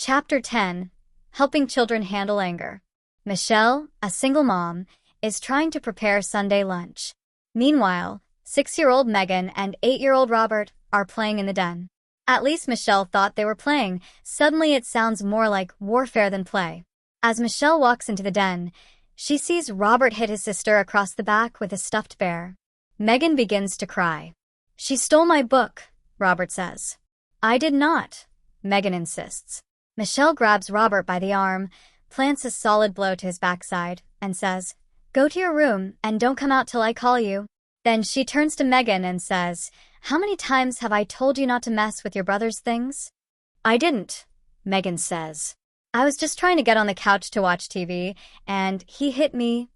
Chapter 10. Helping Children Handle Anger. Michelle, a single mom, is trying to prepare Sunday lunch. Meanwhile, 6-year-old Megan and 8-year-old Robert are playing in the den. At least Michelle thought they were playing. Suddenly it sounds more like warfare than play. As Michelle walks into the den, she sees Robert hit his sister across the back with a stuffed bear. Megan begins to cry. "She stole my book," Robert says. "I did not," Megan insists. Michelle grabs Robert by the arm, plants a solid blow to his backside, and says, "Go to your room and don't come out till I call you." Then she turns to Megan and says, "How many times have I told you not to mess with your brother's things?" "I didn't," Megan says. "I was just trying to get on the couch to watch TV, and he hit me."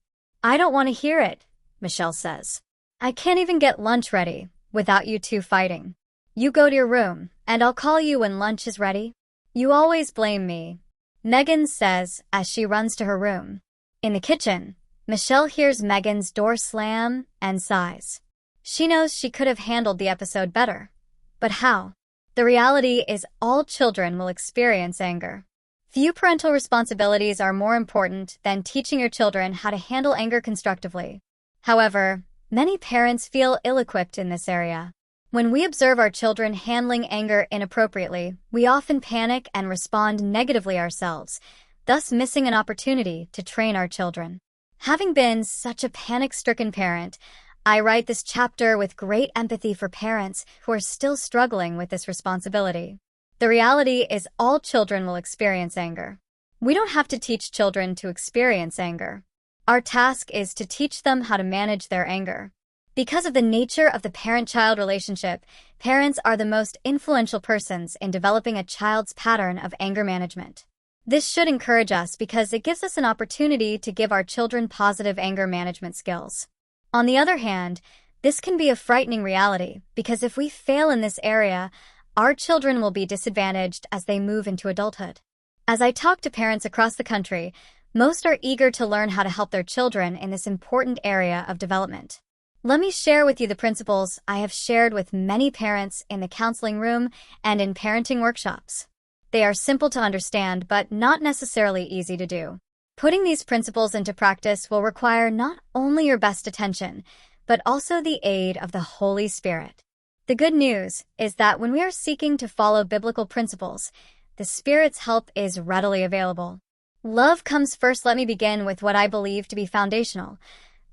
"I don't want to hear it," Michelle says. "I can't even get lunch ready without you two fighting. You go to your room, and I'll call you when lunch is ready. You always blame me," Megan says as she runs to her room. In the kitchen, Michelle hears Megan's door slam and sighs. She knows she could have handled the episode better. But how? The reality is all children will experience anger. Few parental responsibilities are more important than teaching your children how to handle anger constructively. However, many parents feel ill-equipped in this area. When we observe our children handling anger inappropriately, we often panic and respond negatively ourselves, thus missing an opportunity to train our children. Having been such a panic-stricken parent, I write this chapter with great empathy for parents who are still struggling with this responsibility. The reality is all children will experience anger. We don't have to teach children to experience anger. Our task is to teach them how to manage their anger. Because of the nature of the parent-child relationship, parents are the most influential persons in developing a child's pattern of anger management. This should encourage us because it gives us an opportunity to give our children positive anger management skills. On the other hand, this can be a frightening reality because if we fail in this area, our children will be disadvantaged as they move into adulthood. As I talk to parents across the country, most are eager to learn how to help their children in this important area of development. Let me share with you the principles I have shared with many parents in the counseling room and in parenting workshops. They are simple to understand, but not necessarily easy to do. Putting these principles into practice will require not only your best attention, but also the aid of the Holy Spirit. The good news is that when we are seeking to follow biblical principles, the Spirit's help is readily available. Love comes first. Let me begin with what I believe to be foundational.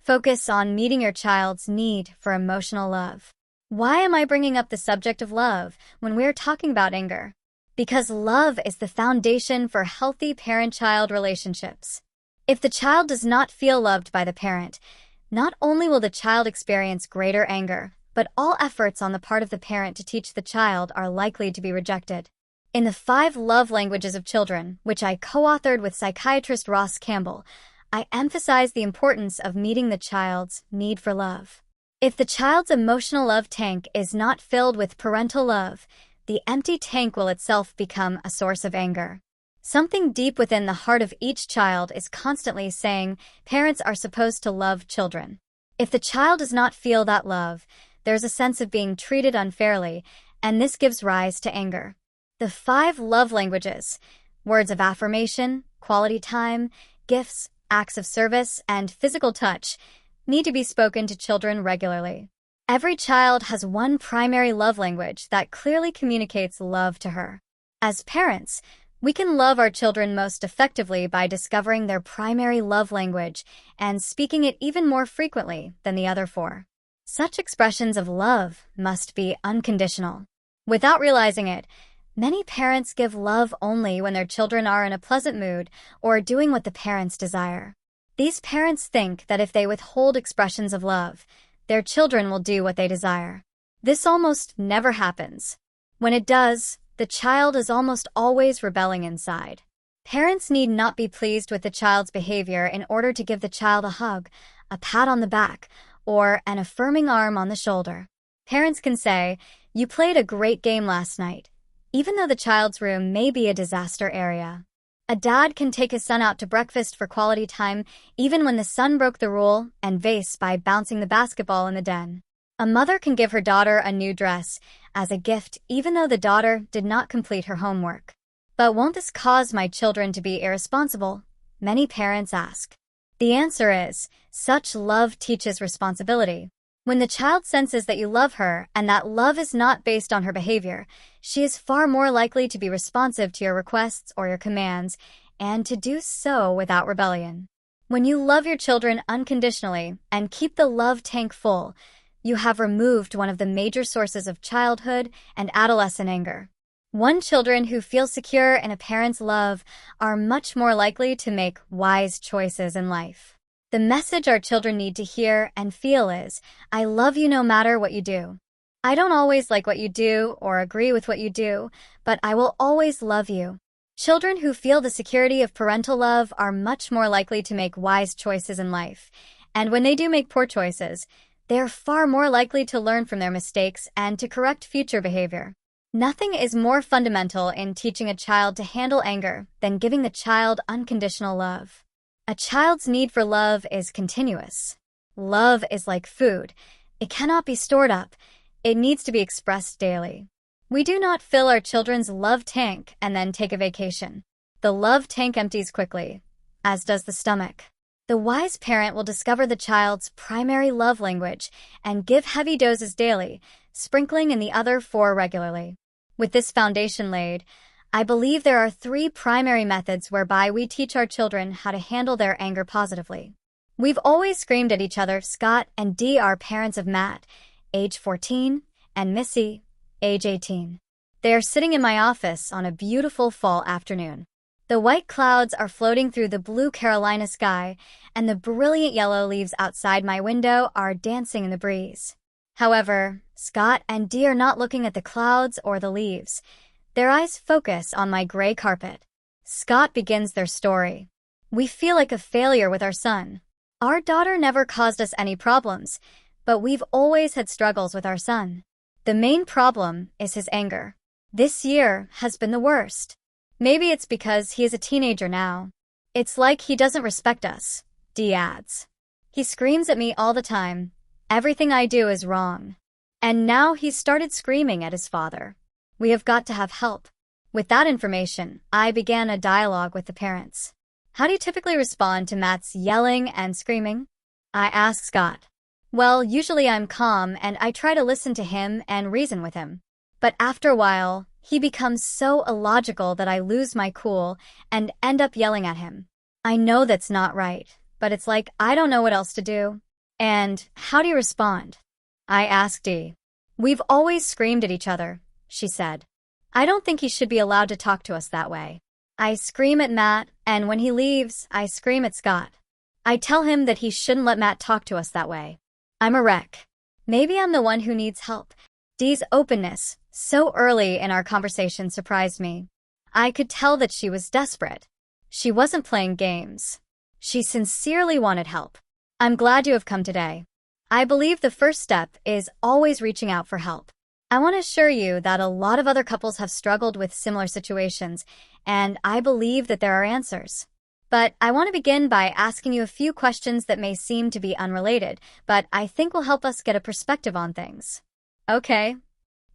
Focus on meeting your child's need for emotional love. Why am I bringing up the subject of love when we're talking about anger? Because love is the foundation for healthy parent-child relationships. If the child does not feel loved by the parent, not only will the child experience greater anger, but all efforts on the part of the parent to teach the child are likely to be rejected. In the 5 Love Languages of Children, which I co-authored with psychiatrist Ross Campbell, I emphasize the importance of meeting the child's need for love. If the child's emotional love tank is not filled with parental love, the empty tank will itself become a source of anger. Something deep within the heart of each child is constantly saying, parents are supposed to love children. If the child does not feel that love, there's a sense of being treated unfairly, and this gives rise to anger. The 5 love languages, words of affirmation, quality time, gifts, acts of service, and physical touch, need to be spoken to children regularly. Every child has one primary love language that clearly communicates love to her. As parents, we can love our children most effectively by discovering their primary love language and speaking it even more frequently than the other 4. Such expressions of love must be unconditional. Without realizing it, many parents give love only when their children are in a pleasant mood or doing what the parents desire. These parents think that if they withhold expressions of love, their children will do what they desire. This almost never happens. When it does, the child is almost always rebelling inside. Parents need not be pleased with the child's behavior in order to give the child a hug, a pat on the back, or an affirming arm on the shoulder. Parents can say, "You played a great game last night," even though the child's room may be a disaster area. A dad can take his son out to breakfast for quality time even when the son broke the rule and vase by bouncing the basketball in the den. A mother can give her daughter a new dress as a gift even though the daughter did not complete her homework. But won't this cause my children to be irresponsible? Many parents ask. The answer is, such love teaches responsibility. When the child senses that you love her and that love is not based on her behavior, she is far more likely to be responsive to your requests or your commands, and to do so without rebellion. When you love your children unconditionally and keep the love tank full, you have removed one of the major sources of childhood and adolescent anger. Children who feel secure in a parent's love are much more likely to make wise choices in life. The message our children need to hear and feel is, I love you no matter what you do. I don't always like what you do or agree with what you do, but I will always love you. Children who feel the security of parental love are much more likely to make wise choices in life. And when they do make poor choices, they are far more likely to learn from their mistakes and to correct future behavior. Nothing is more fundamental in teaching a child to handle anger than giving the child unconditional love. A child's need for love is continuous. Love is like food. It cannot be stored up. It needs to be expressed daily. We do not fill our children's love tank and then take a vacation. The love tank empties quickly, as does the stomach. The wise parent will discover the child's primary love language and give heavy doses daily, sprinkling in the other 4 regularly. With this foundation laid, I believe there are 3 primary methods whereby we teach our children how to handle their anger positively. We've always screamed at each other. Scott and Dee are parents of Matt, age 14, and Missy, age 18. They are sitting in my office on a beautiful fall afternoon. The white clouds are floating through the blue Carolina sky, and the brilliant yellow leaves outside my window are dancing in the breeze. However, Scott and Dee are not looking at the clouds or the leaves. Their eyes focus on my gray carpet. Scott begins their story. We feel like a failure with our son. Our daughter never caused us any problems, but we've always had struggles with our son. The main problem is his anger. This year has been the worst. Maybe it's because he is a teenager now. It's like he doesn't respect us, Dee adds. He screams at me all the time. Everything I do is wrong. And now he's started screaming at his father. We have got to have help. With that information, I began a dialogue with the parents. How do you typically respond to Matt's yelling and screaming? I asked Scott. Well, usually I'm calm and I try to listen to him and reason with him. But after a while, he becomes so illogical that I lose my cool and end up yelling at him. I know that's not right, but it's like I don't know what else to do. And how do you respond? I asked Dee. We've always screamed at each other, she said. I don't think he should be allowed to talk to us that way. I scream at Matt, and when he leaves, I scream at Scott. I tell him that he shouldn't let Matt talk to us that way. I'm a wreck. Maybe I'm the one who needs help. Dee's openness, so early in our conversation, surprised me. I could tell that she was desperate. She wasn't playing games. She sincerely wanted help. I'm glad you have come today. I believe the first step is always reaching out for help. I want to assure you that a lot of other couples have struggled with similar situations, and I believe that there are answers. But I want to begin by asking you a few questions that may seem to be unrelated, but I think will help us get a perspective on things. Okay.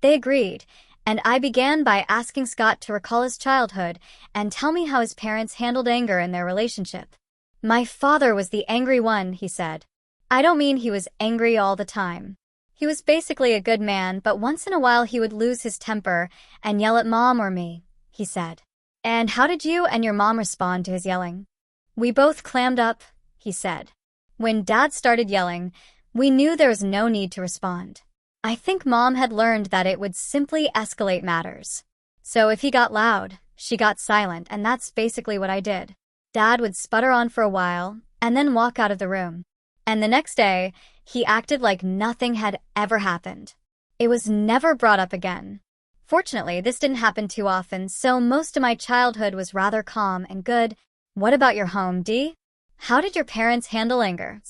They agreed, and I began by asking Scott to recall his childhood and tell me how his parents handled anger in their relationship. My father was the angry one, he said. I don't mean he was angry all the time. He was basically a good man, but once in a while he would lose his temper and yell at Mom or me, he said. And how did you and your mom respond to his yelling? We both clammed up, he said. When Dad started yelling, we knew there was no need to respond. I think Mom had learned that it would simply escalate matters. So if he got loud, she got silent, and that's basically what I did. Dad would sputter on for a while, and then walk out of the room. And the next day, he acted like nothing had ever happened. It was never brought up again. Fortunately, this didn't happen too often, so most of my childhood was rather calm and good. What about your home, Dee? How did your parents handle anger?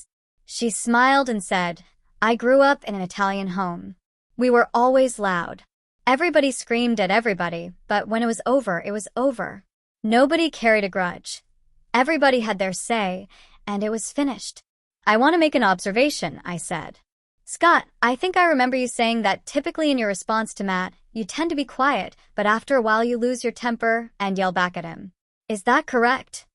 She smiled and said, I grew up in an Italian home. We were always loud. Everybody screamed at everybody, but when it was over, it was over. Nobody carried a grudge. Everybody had their say, and it was finished. I want to make an observation, I said. Scott, I think I remember you saying that typically in your response to Matt, you tend to be quiet, but after a while you lose your temper and yell back at him. Is that correct?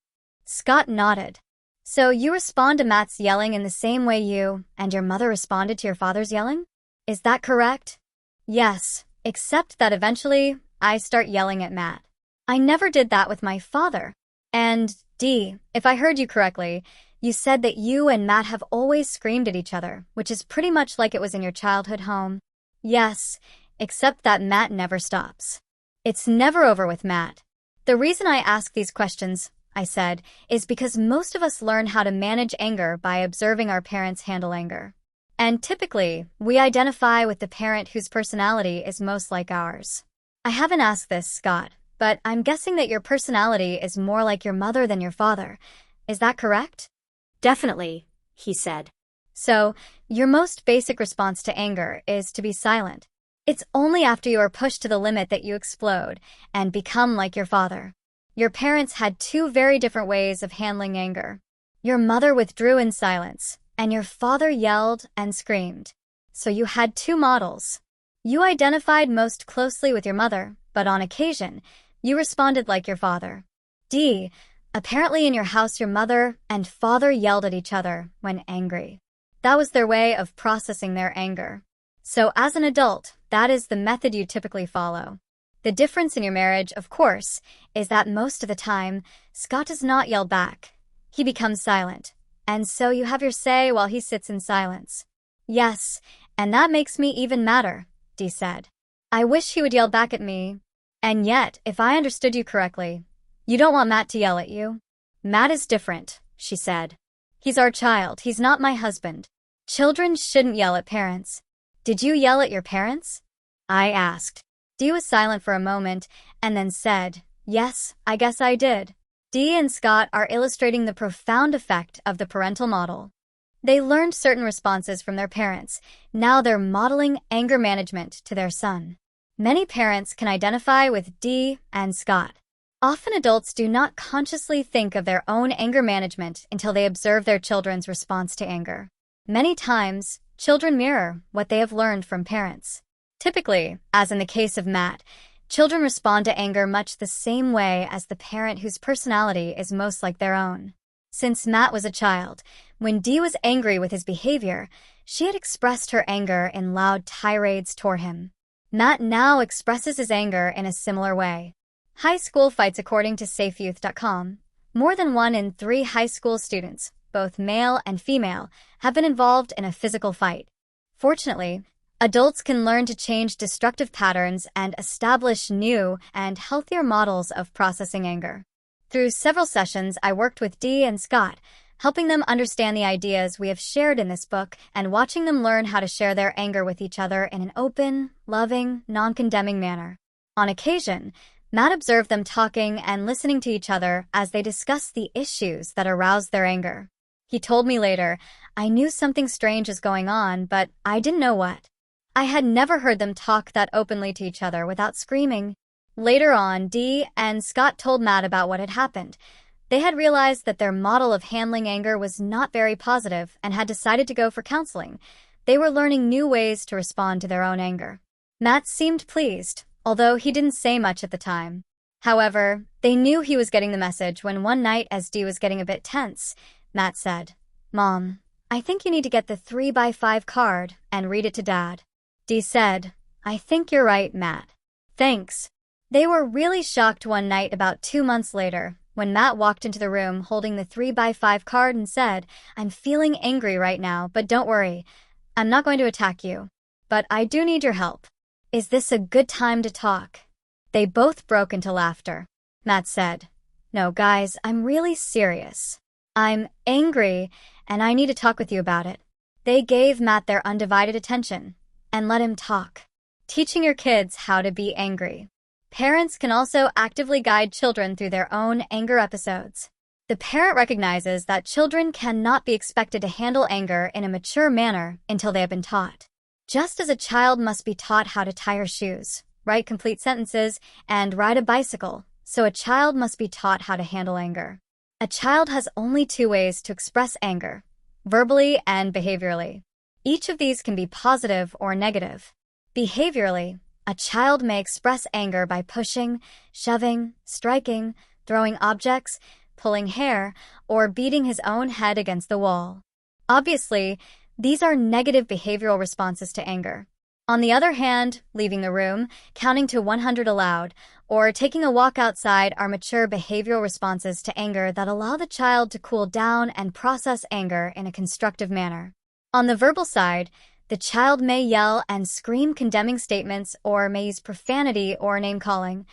Scott nodded. So you respond to Matt's yelling in the same way you and your mother responded to your father's yelling? Is that correct? Yes, except that eventually I start yelling at Matt. I never did that with my father. And, Dee, if I heard you correctly, you said that you and Matt have always screamed at each other, which is pretty much like it was in your childhood home. Yes, except that Matt never stops. It's never over with Matt. The reason I ask these questions, I said, is because most of us learn how to manage anger by observing our parents handle anger. And typically, we identify with the parent whose personality is most like ours. I haven't asked this, Scott, but I'm guessing that your personality is more like your mother than your father. Is that correct? Definitely, he said. So, your most basic response to anger is to be silent. It's only after you are pushed to the limit that you explode and become like your father. Your parents had two very different ways of handling anger. Your mother withdrew in silence, and your father yelled and screamed. So you had two models. You identified most closely with your mother, but on occasion, you responded like your father. D. Apparently in your house your mother and father yelled at each other when angry. That was their way of processing their anger. So as an adult, that is the method you typically follow. The difference in your marriage, of course, is that most of the time, Scott does not yell back. He becomes silent, and so you have your say while he sits in silence. Yes, and that makes me even madder, Dee said. I wish he would yell back at me. And yet, if I understood you correctly, you don't want Matt to yell at you? Matt is different, she said. He's our child, he's not my husband. Children shouldn't yell at parents. Did you yell at your parents? I asked. Dee was silent for a moment and then said, Yes, I guess I did. Dee and Scott are illustrating the profound effect of the parental model. They learned certain responses from their parents. Now they're modeling anger management to their son. Many parents can identify with Dee and Scott. Often adults do not consciously think of their own anger management until they observe their children's response to anger. Many times, children mirror what they have learned from parents. Typically, as in the case of Matt, children respond to anger much the same way as the parent whose personality is most like their own. Since Matt was a child, when Dee was angry with his behavior, she had expressed her anger in loud tirades toward him. Matt now expresses his anger in a similar way. High school fights. According to SafeYouth.com, more than 1 in 3 high school students, both male and female, have been involved in a physical fight. Fortunately, adults can learn to change destructive patterns and establish new and healthier models of processing anger. Through several sessions, I worked with Dee and Scott, helping them understand the ideas we have shared in this book and watching them learn how to share their anger with each other in an open, loving, non-condemning manner. On occasion, Matt observed them talking and listening to each other as they discussed the issues that aroused their anger. He told me later, I knew something strange was going on, but I didn't know what. I had never heard them talk that openly to each other without screaming. Later on, Dee and Scott told Matt about what had happened. They had realized that their model of handling anger was not very positive and had decided to go for counseling. They were learning new ways to respond to their own anger. Matt seemed pleased, although he didn't say much at the time. However, they knew he was getting the message when one night, as Dee was getting a bit tense, Matt said, Mom, I think you need to get the 3x5 card and read it to Dad. Dee said, I think you're right, Matt. Thanks. They were really shocked one night about 2 months later when Matt walked into the room holding the 3x5 card and said, I'm feeling angry right now, but don't worry. I'm not going to attack you. But I do need your help. Is this a good time to talk? They both broke into laughter. Matt said, No, guys, I'm really serious. I'm angry, and I need to talk with you about it. They gave Matt their undivided attention and let him talk. Teaching your kids how to be angry. Parents can also actively guide children through their own anger episodes. The parent recognizes that children cannot be expected to handle anger in a mature manner until they have been taught. Just as a child must be taught how to tie her shoes, write complete sentences, and ride a bicycle, so a child must be taught how to handle anger. A child has only 2 ways to express anger, verbally and behaviorally. Each of these can be positive or negative. Behaviorally, A child may express anger by pushing, shoving, striking, throwing objects, pulling hair, or beating his own head against the wall. Obviously, these are negative behavioral responses to anger. On the other hand, leaving the room, counting to 100 aloud, or taking a walk outside are mature behavioral responses to anger that allow the child to cool down and process anger in a constructive manner. On the verbal side, the child may yell and scream condemning statements or may use profanity or name-calling,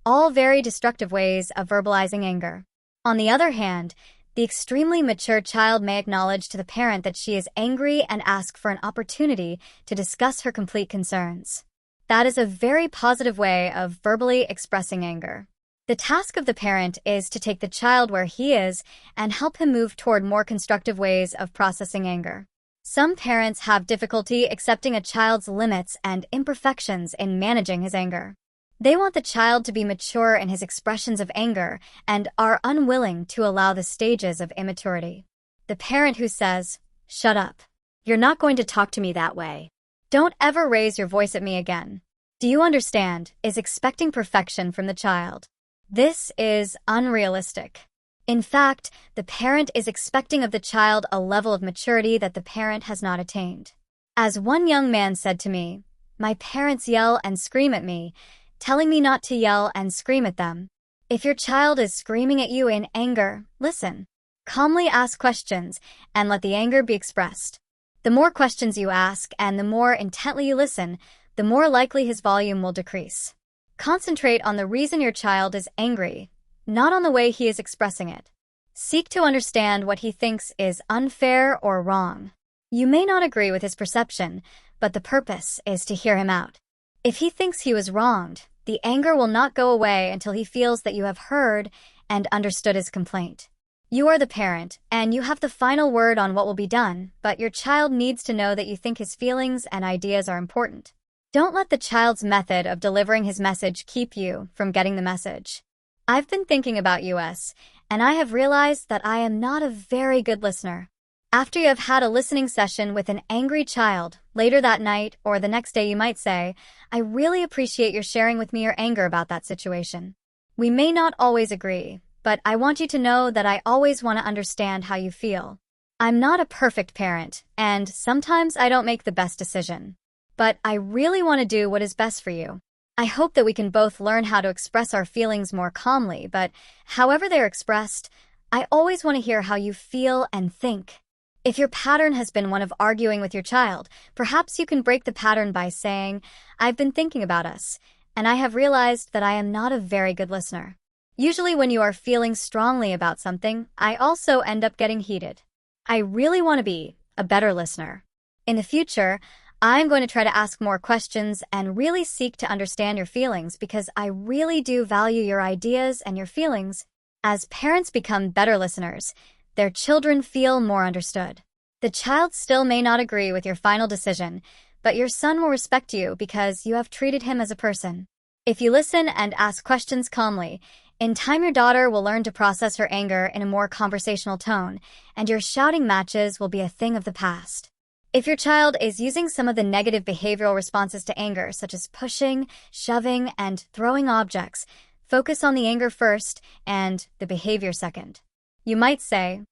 all very destructive ways of verbalizing anger. On the other hand, the extremely mature child may acknowledge to the parent that she is angry and ask for an opportunity to discuss her complete concerns. That is a very positive way of verbally expressing anger. The task of the parent is to take the child where he is and help him move toward more constructive ways of processing anger. Some parents have difficulty accepting a child's limits and imperfections in managing his anger. They want the child to be mature in his expressions of anger and are unwilling to allow the stages of immaturity. The parent who says, "Shut up. You're not going to talk to me that way. Don't ever raise your voice at me again. Do you understand?" is expecting perfection from the child. This is unrealistic. In fact, the parent is expecting of the child a level of maturity that the parent has not attained. As one young man said to me, "My parents yell and scream at me, telling me not to yell and scream at them." If your child is screaming at you in anger, listen. Calmly ask questions and let the anger be expressed. The more questions you ask and the more intently you listen, the more likely his volume will decrease. Concentrate on the reason your child is angry, not on the way he is expressing it. Seek to understand what he thinks is unfair or wrong. You may not agree with his perception, but the purpose is to hear him out. If he thinks he was wronged, the anger will not go away until he feels that you have heard and understood his complaint. You are the parent, and you have the final word on what will be done, but your child needs to know that you think his feelings and ideas are important. Don't let the child's method of delivering his message keep you from getting the message. I've been thinking about us, and I have realized that I am not a very good listener. After you have had a listening session with an angry child, later that night or the next day you might say, "I really appreciate your sharing with me your anger about that situation. We may not always agree, but I want you to know that I always want to understand how you feel. I'm not a perfect parent, and sometimes I don't make the best decision. But I really want to do what is best for you. I hope that we can both learn how to express our feelings more calmly, but however they're expressed, I always want to hear how you feel and think." If your pattern has been one of arguing with your child, perhaps you can break the pattern by saying, "I've been thinking about us, and I have realized that I am not a very good listener." Usually when you are feeling strongly about something, I also end up getting heated. I really want to be a better listener. In the future, I'm going to try to ask more questions and really seek to understand your feelings because I really do value your ideas and your feelings. As parents become better listeners, their children feel more understood. The child still may not agree with your final decision, but your son will respect you because you have treated him as a person. If you listen and ask questions calmly, in time your daughter will learn to process her anger in a more conversational tone, and your shouting matches will be a thing of the past. If your child is using some of the negative behavioral responses to anger, such as pushing, shoving, and throwing objects, focus on the anger first and the behavior second. You might say,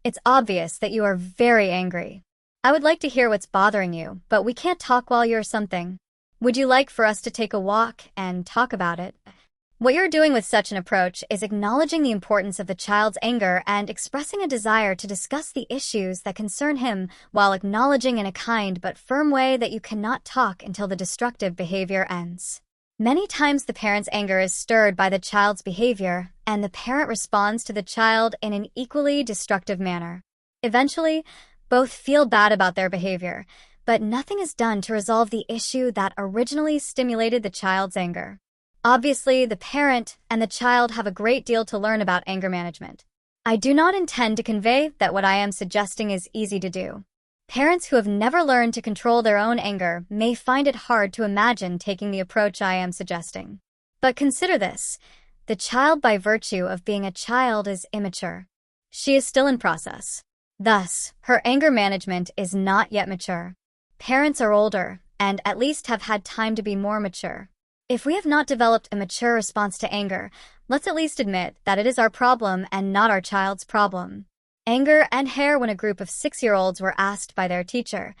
"It's obvious that you are very angry. I would like to hear what's bothering you, but we can't talk while you're something. Would you like for us to take a walk and talk about it?" What you're doing with such an approach is acknowledging the importance of the child's anger and expressing a desire to discuss the issues that concern him while acknowledging in a kind but firm way that you cannot talk until the destructive behavior ends. Many times the parent's anger is stirred by the child's behavior, and the parent responds to the child in an equally destructive manner. Eventually, both feel bad about their behavior, but nothing is done to resolve the issue that originally stimulated the child's anger. Obviously, the parent and the child have a great deal to learn about anger management. I do not intend to convey that what I am suggesting is easy to do. Parents who have never learned to control their own anger may find it hard to imagine taking the approach I am suggesting. But consider this. The child, by virtue of being a child, is immature. She is still in process. Thus, her anger management is not yet mature. Parents are older, and at least have had time to be more mature. If we have not developed a mature response to anger, let's at least admit that it is our problem and not our child's problem. Anger and hair. When a group of 6-year-olds were asked by their teacher,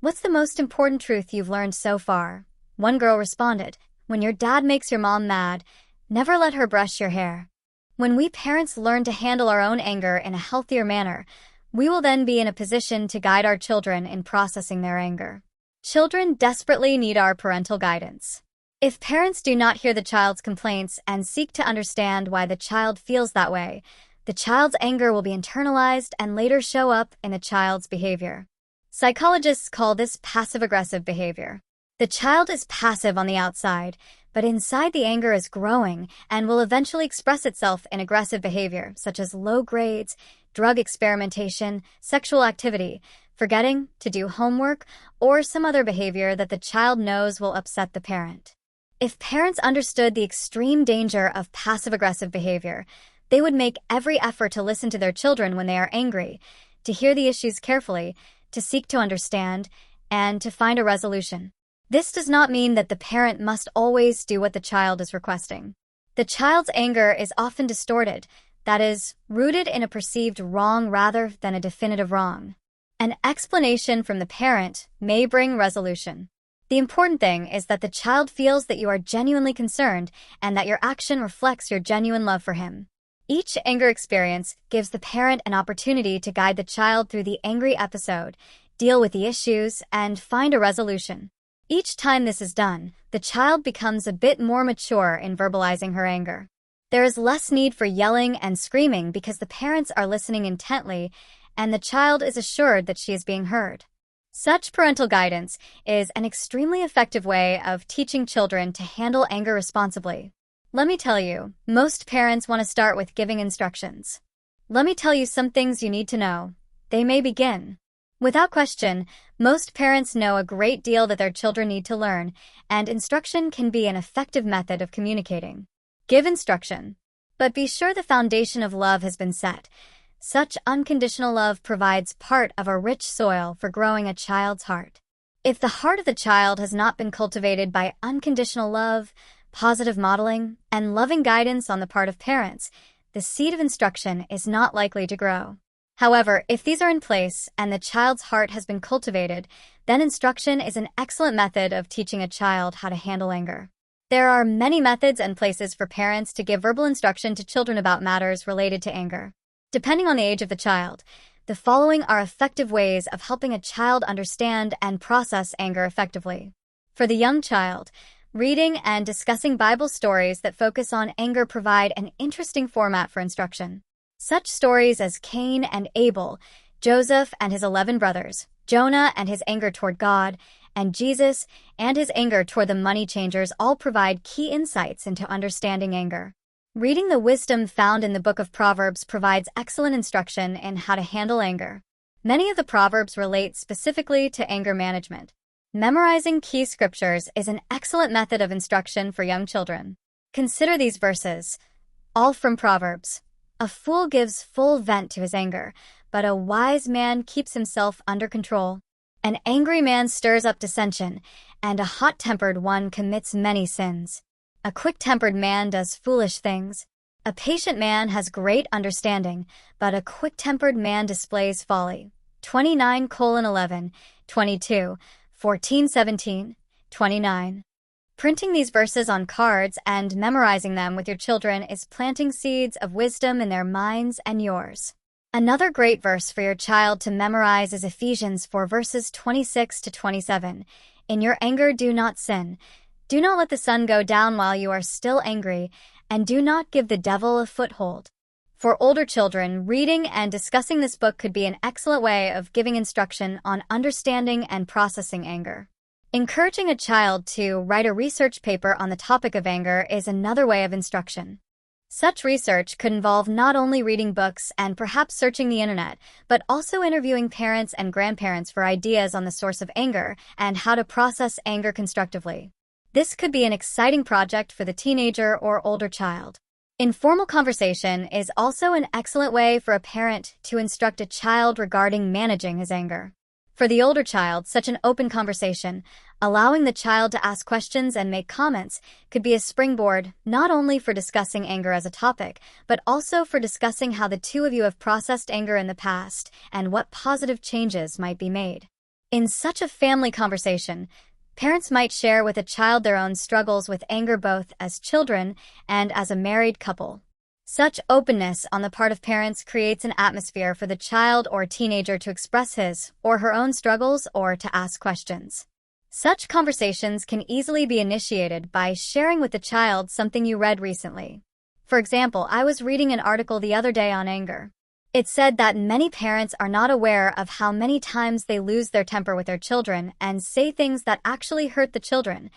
"What's the most important truth you've learned so far?" One girl responded, "When your dad makes your mom mad, never let her brush your hair." When we parents learn to handle our own anger in a healthier manner, we will then be in a position to guide our children in processing their anger. Children desperately need our parental guidance. If parents do not hear the child's complaints and seek to understand why the child feels that way, the child's anger will be internalized and later show up in the child's behavior. Psychologists call this passive-aggressive behavior. The child is passive on the outside, but inside the anger is growing and will eventually express itself in aggressive behavior, such as low grades, drug experimentation, sexual activity, forgetting to do homework, or some other behavior that the child knows will upset the parent. If parents understood the extreme danger of passive-aggressive behavior, they would make every effort to listen to their children when they are angry, to hear the issues carefully, to seek to understand, and to find a resolution. This does not mean that the parent must always do what the child is requesting. The child's anger is often distorted, that is, rooted in a perceived wrong rather than a definitive wrong. An explanation from the parent may bring resolution. The important thing is that the child feels that you are genuinely concerned and that your action reflects your genuine love for him. Each anger experience gives the parent an opportunity to guide the child through the angry episode, deal with the issues, and find a resolution. Each time this is done, the child becomes a bit more mature in verbalizing her anger. There is less need for yelling and screaming because the parents are listening intently and the child is assured that she is being heard. Such parental guidance is an extremely effective way of teaching children to handle anger responsibly. Let me tell you, most parents want to start with giving instructions. Let me tell you some things you need to know. They may begin. Without question, most parents know a great deal that their children need to learn, and instruction can be an effective method of communicating. Give instruction. But be sure the foundation of love has been set. Such unconditional love provides part of a rich soil for growing a child's heart. If the heart of the child has not been cultivated by unconditional love, positive modeling, and loving guidance on the part of parents, the seed of instruction is not likely to grow. However, if these are in place and the child's heart has been cultivated, then instruction is an excellent method of teaching a child how to handle anger. There are many methods and places for parents to give verbal instruction to children about matters related to anger. Depending on the age of the child, the following are effective ways of helping a child understand and process anger effectively. For the young child, reading and discussing Bible stories that focus on anger provide an interesting format for instruction. Such stories as Cain and Abel, Joseph and his 11 brothers, Jonah and his anger toward God, and Jesus and his anger toward the money changers all provide key insights into understanding anger. Reading the wisdom found in the book of Proverbs provides excellent instruction in how to handle anger. Many of the Proverbs relate specifically to anger management. Memorizing key scriptures is an excellent method of instruction for young children. Consider these verses, all from Proverbs. A fool gives full vent to his anger, but a wise man keeps himself under control. An angry man stirs up dissension, and a hot-tempered one commits many sins. A quick-tempered man does foolish things. A patient man has great understanding, but a quick-tempered man displays folly. 29:11, 22, 14:17, 29. Printing these verses on cards and memorizing them with your children is planting seeds of wisdom in their minds and yours. Another great verse for your child to memorize is Ephesians 4 verses 26 to 27. In your anger do not sin. Do not let the sun go down while you are still angry, and do not give the devil a foothold. For older children, reading and discussing this book could be an excellent way of giving instruction on understanding and processing anger. Encouraging a child to write a research paper on the topic of anger is another way of instruction. Such research could involve not only reading books and perhaps searching the internet, but also interviewing parents and grandparents for ideas on the source of anger and how to process anger constructively. This could be an exciting project for the teenager or older child. Informal conversation is also an excellent way for a parent to instruct a child regarding managing his anger. For the older child, such an open conversation, allowing the child to ask questions and make comments, could be a springboard not only for discussing anger as a topic, but also for discussing how the two of you have processed anger in the past and what positive changes might be made. In such a family conversation, parents might share with a child their own struggles with anger both as children and as a married couple. Such openness on the part of parents creates an atmosphere for the child or teenager to express his or her own struggles or to ask questions. Such conversations can easily be initiated by sharing with the child something you read recently. For example, I was reading an article the other day on anger. It said that many parents are not aware of how many times they lose their temper with their children and say things that actually hurt the children.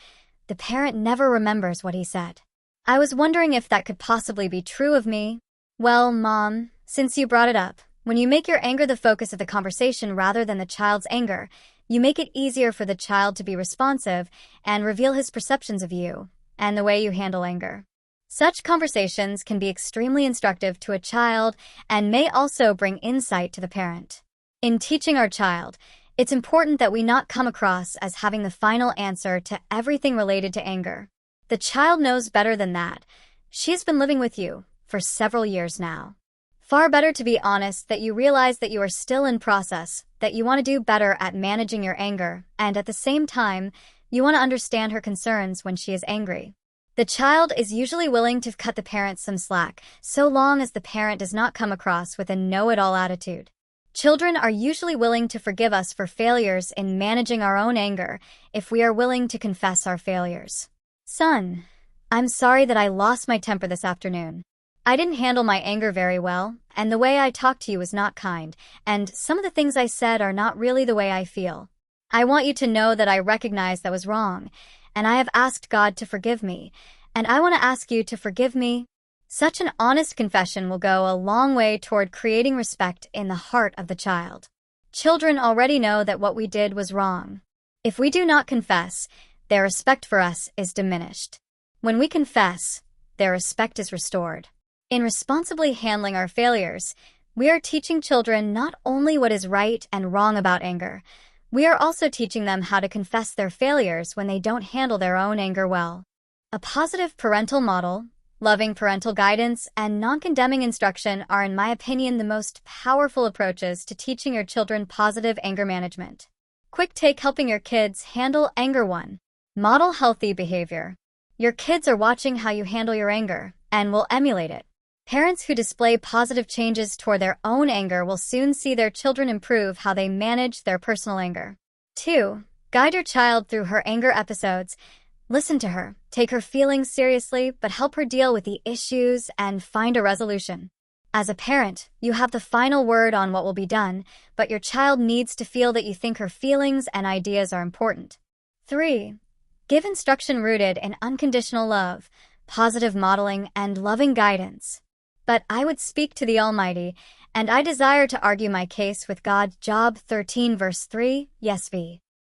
The parent never remembers what he said. I was wondering if that could possibly be true of me. Well, Mom, since you brought it up, when you make your anger the focus of the conversation rather than the child's anger, you make it easier for the child to be responsive and reveal his perceptions of you and the way you handle anger. Such conversations can be extremely instructive to a child and may also bring insight to the parent. In teaching our child, it's important that we not come across as having the final answer to everything related to anger. The child knows better than that. She's been living with you for several years now. Far better to be honest that you realize that you are still in process, that you want to do better at managing your anger, and at the same time, you want to understand her concerns when she is angry. The child is usually willing to cut the parent some slack, so long as the parent does not come across with a know-it-all attitude. Children are usually willing to forgive us for failures in managing our own anger if we are willing to confess our failures. Son, I'm sorry that I lost my temper this afternoon. I didn't handle my anger very well, and the way I talked to you was not kind, and some of the things I said are not really the way I feel. I want you to know that I recognize that was wrong, and I have asked God to forgive me, and I want to ask you to forgive me. Such an honest confession will go a long way toward creating respect in the heart of the child. Children already know that what we did was wrong. If we do not confess, their respect for us is diminished. When we confess, their respect is restored. In responsibly handling our failures, we are teaching children not only what is right and wrong about anger, we are also teaching them how to confess their failures when they don't handle their own anger well. A positive parental model, loving parental guidance, and non-condemning instruction are, in my opinion, the most powerful approaches to teaching your children positive anger management. Quick take helping your kids handle anger 1. Model healthy behavior. Your kids are watching how you handle your anger and will emulate it. Parents who display positive changes toward their own anger will soon see their children improve how they manage their personal anger. 2. Guide your child through her anger episodes. Listen to her, take her feelings seriously, but help her deal with the issues and find a resolution. As a parent, you have the final word on what will be done, but your child needs to feel that you think her feelings and ideas are important. 3. Give instruction rooted in unconditional love, positive modeling, and loving guidance. But I would speak to the Almighty, and I desire to argue my case with God. Job 13 verse 3, Yes v.